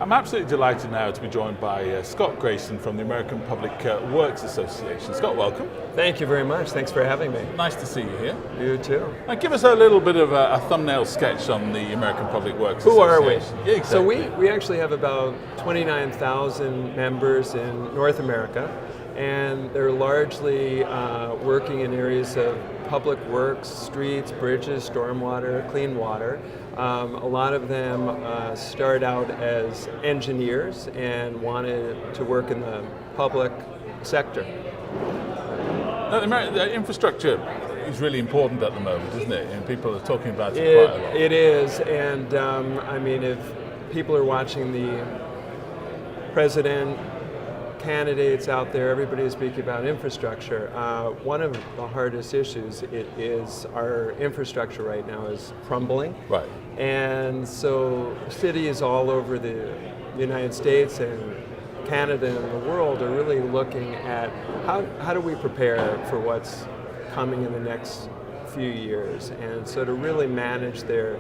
I'm absolutely delighted now to be joined by Scott Grayson from the American Public Works Association. Scott, welcome. Thank you very much. Thanks for having me. Nice to see you here. You too. Give us a little bit of a thumbnail sketch on the American Public Works Who Association. are we? Yeah, exactly. So we actually have about 29,000 members in North America, and they're largely working in areas of public works, streets, bridges, stormwater, clean water. A lot of them start out as engineers and wanted to work in the public sector. The infrastructure is really important at the moment, isn't it? And people are talking about it quite a lot. It is, and I mean, if people are watching the president candidates out there, everybody is speaking about infrastructure. One of the hardest issues is our infrastructure right now is crumbling. Right. And so cities all over the United States and Canada and the world are really looking at how do we prepare for what's coming in the next few years. And so to really manage their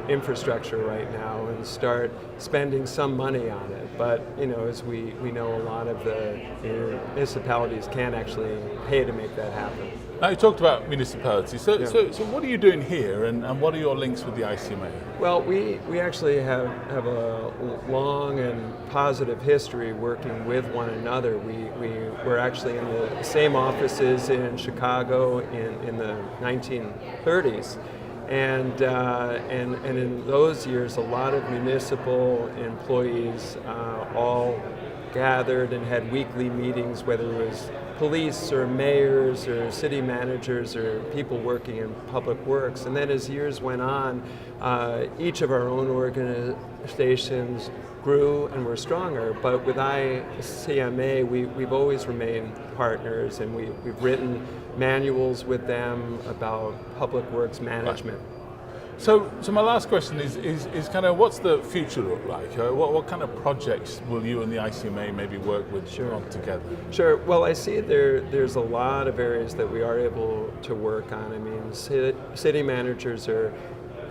infrastructure right now and start spending some money on it. But as we know, a lot of the municipalities can't actually pay to make that happen. Now you talked about municipalities, so what are you doing here and what are your links with the ICMA? Well, we actually have a long and positive history working with one another. We were actually in the same offices in Chicago in the 1930s. And in those years, a lot of municipal employees all gathered and had weekly meetings, whether it was police or mayors or city managers or people working in public works. And then as years went on, each of our own organizations grew and were stronger. But with ICMA, we've always remained partners, and we've written manuals with them about public works management. Right. So my last question is kind of what's the future look like? What kind of projects will you and the ICMA maybe work with on together? Sure. Well, I see there's a lot of areas that we are able to work on. I mean, city managers are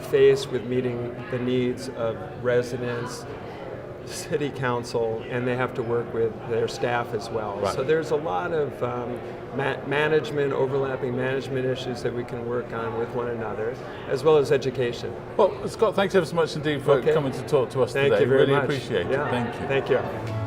faced with meeting the needs of residents, city council, and they have to work with their staff as well. Right. So there's a lot of overlapping management issues that we can work on with one another, as well as education. Well, Scott, thanks ever so much indeed for coming to talk to us today. Thank you very really much. Appreciate it. Yeah. Thank you. Thank you.